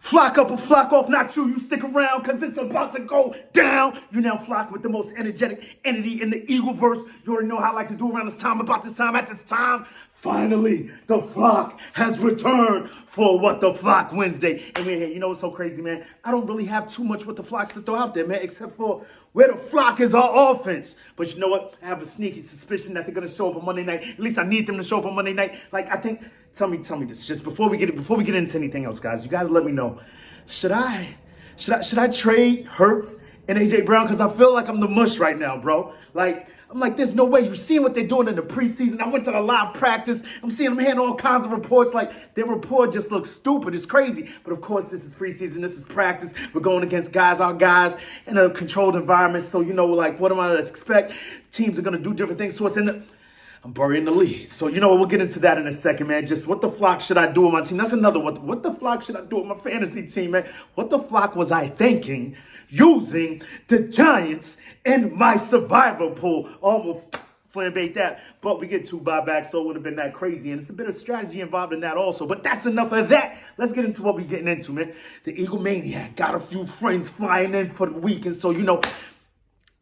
Flock up or flock off, not you. You stick around because it's about to go down. You now flock with the most energetic entity in the Eagleverse. You already know how I like to do around this time, about this time, at this time. Finally, the flock has returned for What the Flock Wednesday. And man, you know what's so crazy, man? I don't really have too much What the Flocks to throw out there, man, except for where the flock is our offense. But you know what? I have a sneaky suspicion that they're going to show up on Monday night. At least I need them to show up on Monday night. Like, I think, tell me this. Just before we get into anything else, guys, you got to let me know. Should I trade Hurts and A.J. Brown? Because I feel like I'm the mush right now, bro. Like, I'm like, there's no way. You're seeing what they're doing in the preseason. I went to the live practice. I'm seeing them handle all kinds of reports. Like, their report just looks stupid. It's crazy. But, of course, this is preseason. This is practice. We're going against our guys, in a controlled environment. So, you know, like, what am I to expect? Teams are going to do different things to us. I'm burying the lead. So, you know what? We'll get into that in a second, man. Just what the flock should I do with my team? That's another what the flock should I do with my fantasy team, man? What the flock was I thinking using the Giants in my survivor pool? Almost flambate that, but we get 2 buybacks, so it would have been that crazy. And it's a bit of strategy involved in that also. But that's enough of that. Let's get into what we're getting into, man. The Eagle Maniac got a few friends flying in for the weekend, so, you know,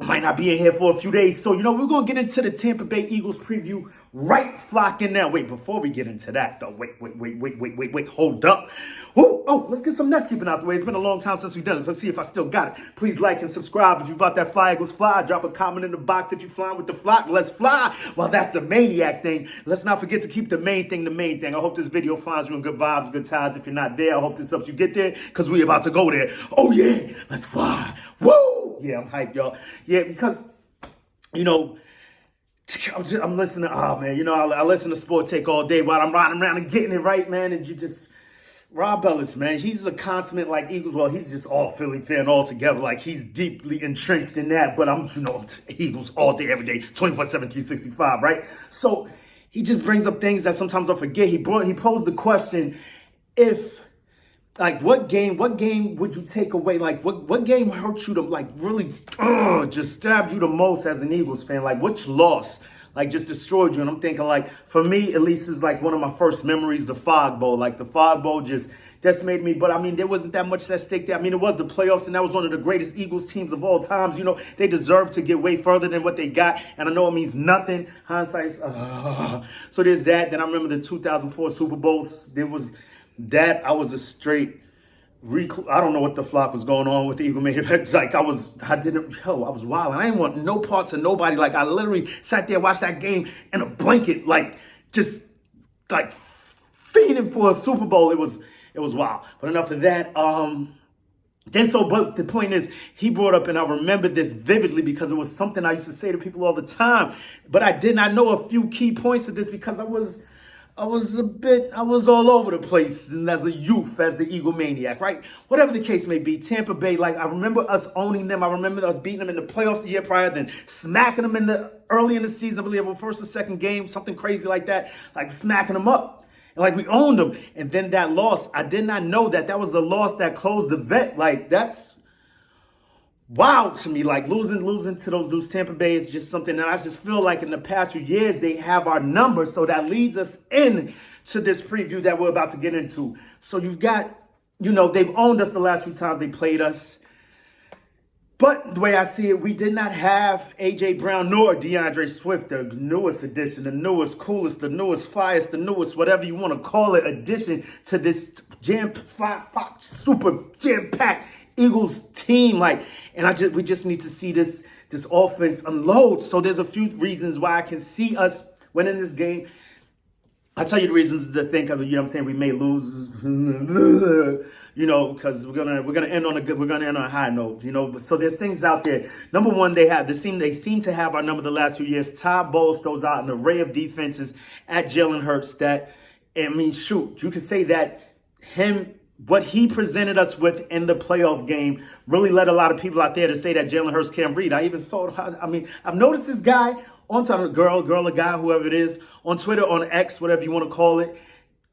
I might not be in here for a few days. So, you know, we're going to get into the Tampa Bay Eagles preview right flocking now. Wait, before we get into that, though, wait, hold up. Oh, let's get some nest keeping out the way. It's been a long time since we've done this. Let's see if I still got it. Please like and subscribe. If you bought that Fly Eagles Fly, drop a comment in the box. If you're flying with the flock, let's fly. Well, that's the maniac thing. Let's not forget to keep the main thing the main thing. I hope this video finds you in good vibes, good times. If you're not there, I hope this helps you get there because we're about to go there. Oh, yeah, let's fly. Woo! Yeah, I'm hyped, y'all. Yeah, because, you know, I'm listening. Oh, man, you know, I listen to Sport Take all day while I'm riding around and getting it right, man. And you just, Rob Ellis, man, he's a consummate, like, Eagles. Well, he's just all Philly fan altogether. Like, he's deeply entrenched in that. But I'm Eagles all day, every day, 24/7, 365, right? So he just brings up things that sometimes I forget. He posed the question, like, what game would you take away? Like, what game hurt you to, like, really just stabbed you the most as an Eagles fan? Like, which loss, like, just destroyed you? And I'm thinking, like, for me, at least, is like one of my first memories, the Fog Bowl. Like, the Fog Bowl just decimated me. But, I mean, there wasn't that much at stake there. I mean, it was the playoffs, and that was one of the greatest Eagles teams of all times. You know, they deserve to get way further than what they got. And I know it means nothing. Hindsight's, so there's that. Then I remember the 2004 Super Bowls. There was that. I was a straight... I don't know what the flock was going on with the Eagle Mania. Like, I was wild. I didn't want no parts of nobody. Like, I literally sat there, watched that game in a blanket, like, just, like, fiending for a Super Bowl. It was wild. But enough of that. But the point is, he brought up, and I remember this vividly because it was something I used to say to people all the time. But I did not know a few key points of this because I was all over the place, and as a youth, as the Eagle Maniac, right? Whatever the case may be, Tampa Bay, like, I remember us owning them. I remember us beating them in the playoffs the year prior, then smacking them early in the season, I believe, our first or second game, something crazy like that, like smacking them up. And like, we owned them. And then that loss, I did not know that was the loss that closed the vet. Like, that's wild to me. Like, losing to those Tampa Bay is just something that I just feel like in the past few years they have our number. So that leads us in to this preview that we're about to get into. So you've got, you know, they've owned us the last few times they played us. But the way I see it, we did not have A.J. Brown nor DeAndre Swift, the newest addition, the newest, coolest, the newest, flyest, the newest, whatever you want to call it, addition to this super jam-packed Eagles team. Like, and we just need to see this offense unload. So there's a few reasons why I can see us winning this game. I'll tell you the reasons to think of, you know what I'm saying, we may lose, you know, because we're gonna end on a high note, you know. But so there's things out there. Number one, they seem to have our number the last few years. Todd Bowles throws out an array of defenses at Jalen Hurts that, I mean, shoot, you could say that what he presented us with in the playoff game really led a lot of people out there to say that Jalen Hurts can't read. I even saw, I've noticed this guy on Twitter, a guy, whoever it is, on Twitter, on X, whatever you want to call it.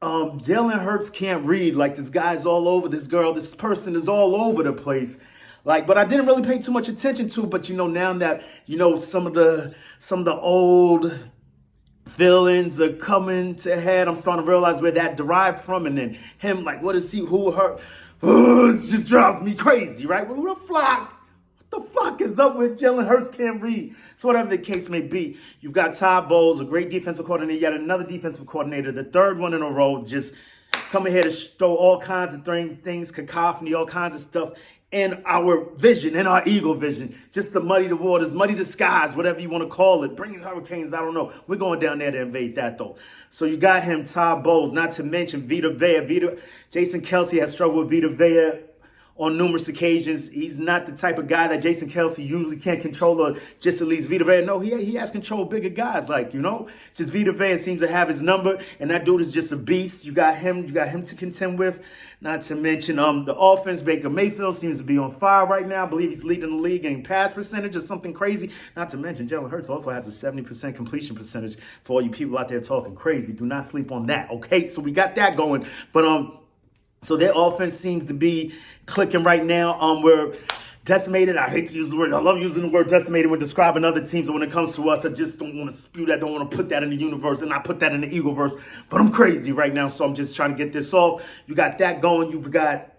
Jalen Hurts can't read. Like, this guy's all over, this person is all over the place. Like, but I didn't really pay too much attention to it. But, you know, now that, you know, some of the old feelings are coming to head. I'm starting to realize where that derived from. And then him, like, what is he, who, her? Oh, it just drives me crazy, right? Well, what the fuck is up with Jalen Hurts can't read? So whatever the case may be, you've got Todd Bowles, a great defensive coordinator, yet another defensive coordinator, the third one in a row, just coming here to throw all kinds of things, cacophony, all kinds of stuff in our vision, in our Eagle vision, just to muddy the waters, muddy the skies, whatever you want to call it, bringing hurricanes, I don't know. We're going down there to invade that, though. So you got him, Todd Bowles, not to mention Vita Vea. Jason Kelce has struggled with Vita Vea on numerous occasions. He's not the type of guy that Jason Kelce usually can't control or just at least Vita Vea. No, he has control of bigger guys, like, It's just Vita Vea seems to have his number, and that dude is just a beast. You got him to contend with. Not to mention the offense. Baker Mayfield seems to be on fire right now. I believe he's leading the league in pass percentage or something crazy. Not to mention Jalen Hurts also has a 70% completion percentage. For all you people out there talking crazy, do not sleep on that, okay? So we got that going. But so their offense seems to be clicking right now. We're decimated. I hate to use the word. I love using the word decimated when describing other teams. But when it comes to us, I just don't want to spew that. Don't want to put that in the universe and not put that in the Eagleverse. But I'm crazy right now, so I'm just trying to get this off. You got that going. You've got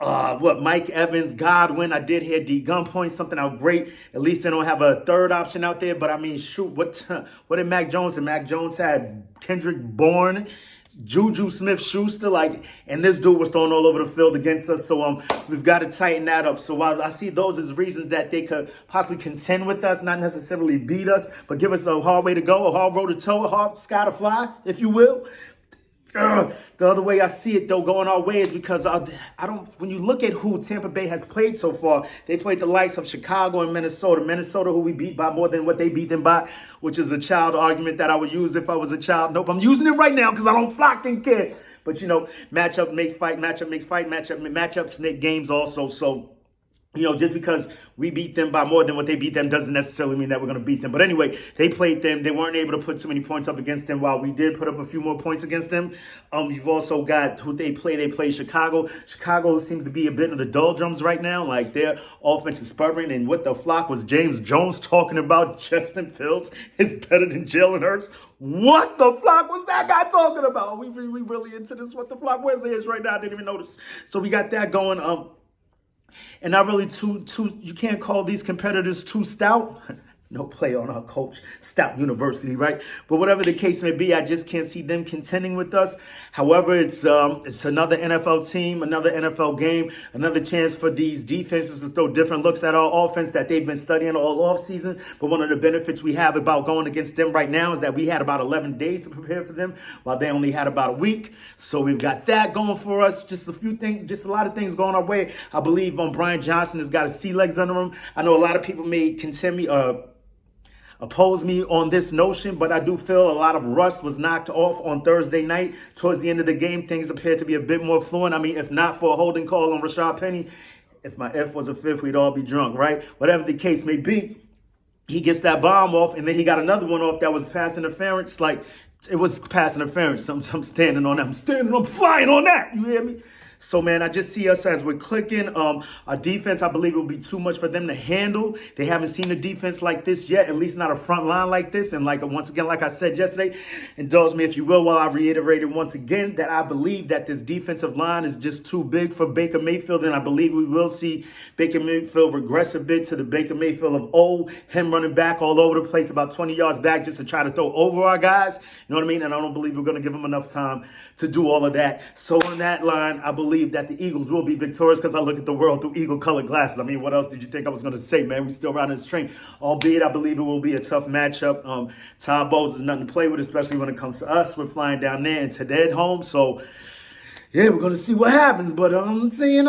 Mike Evans, Godwin. I did hear D Gunpoint, something out great. At least they don't have a third option out there. But I mean, shoot, what did Mac Jones and Mac Jones had Kendrick Bourne, Juju Smith-Schuster, and this dude was thrown all over the field against us. So we've got to tighten that up. So while I see those as reasons that they could possibly contend with us, not necessarily beat us, but give us a hard way to go, a hard road to toe, a hard sky to fly, if you will. The other way I see it, though, going our way is because I don't. When you look at who Tampa Bay has played so far, they played the likes of Chicago and Minnesota. Minnesota, who we beat by more than what they beat them by, which is a child argument that I would use if I was a child. Nope, I'm using it right now because I don't fucking care. But matchup makes fight, matchup makes fight, matchups make games also. So. Just because we beat them by more than what they beat them doesn't necessarily mean that we're going to beat them. But anyway, they played them. They weren't able to put too many points up against them while we did put up a few more points against them. You've also got who they play. They play Chicago. Chicago seems to be a bit of the doldrums right now. Like their offense is sputtering. And what the flock was James Jones talking about? Justin Fields is better than Jalen Hurts. What the flock was that guy talking about? We really into this? What the flock? Where's his right now? I didn't even notice. So we got that going. And not really you can't call these competitors too stout. No play on our coach, Stout University, right? But whatever the case may be, I just can't see them contending with us. However, it's another NFL team, another NFL game, another chance for these defenses to throw different looks at our offense that they've been studying all offseason. But one of the benefits we have about going against them right now is that we had about 11 days to prepare for them, while they only had about a week. So we've got that going for us. Just a few things, just a lot of things going our way. I believe Brian Johnson has got his sea legs under him. I know a lot of people may oppose me on this notion, but I do feel a lot of rust was knocked off on Thursday night. Towards the end of the game, things appeared to be a bit more fluent. I mean, if not for a holding call on Rashad Penny, if my F was a fifth, we'd all be drunk, right? Whatever the case may be, he gets that bomb off, and then he got another one off that was pass interference. It was pass interference. I'm standing on that. I'm flying on that. You hear me? So, man, I just see us as we're clicking. Our defense, I believe, will be too much for them to handle. They haven't seen a defense like this yet, at least not a front line like this. And once again, like I said yesterday, indulge me if you will while I reiterated once again that I believe that this defensive line is just too big for Baker Mayfield. And I believe we will see Baker Mayfield regress a bit to the Baker Mayfield of old, him running back all over the place, about 20 yards back just to try to throw over our guys. You know what I mean? And I don't believe we're going to give him enough time to do all of that. So on that line, I believe that the Eagles will be victorious because I look at the world through Eagle-colored glasses. I mean, what else did you think I was going to say, man? We still riding this train. Albeit, I believe it will be a tough matchup. Todd Bowles is nothing to play with, especially when it comes to us. We're flying down there into their home. So, yeah, we're going to see what happens. But I'm seeing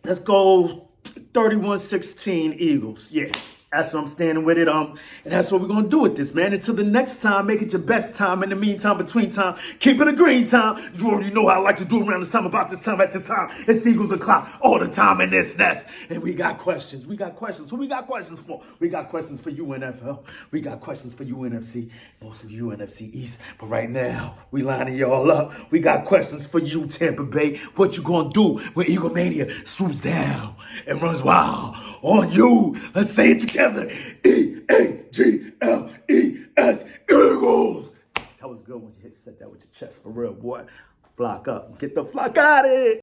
let's go 31-16 Eagles. Yeah. That's what I'm standing with it. And that's what we're going to do with this, man. Until the next time, make it your best time. In the meantime, between time, keep it a green time. You already know how I like to do around this time, about this time, at this time. It's Eagles o'clock all the time in this nest. And we got questions. Who we got questions for? We got questions for you, NFL. We got questions for you, NFC. Most of you, NFC East. But right now, we lining y'all up. We got questions for you, Tampa Bay. What you going to do when Eagle Mania swoops down and runs wild on you? Let's say it together. E-A-G-L-E. Eagles. That was good when you said that with your chest, for real, boy. Flock up. Get the flock out of here.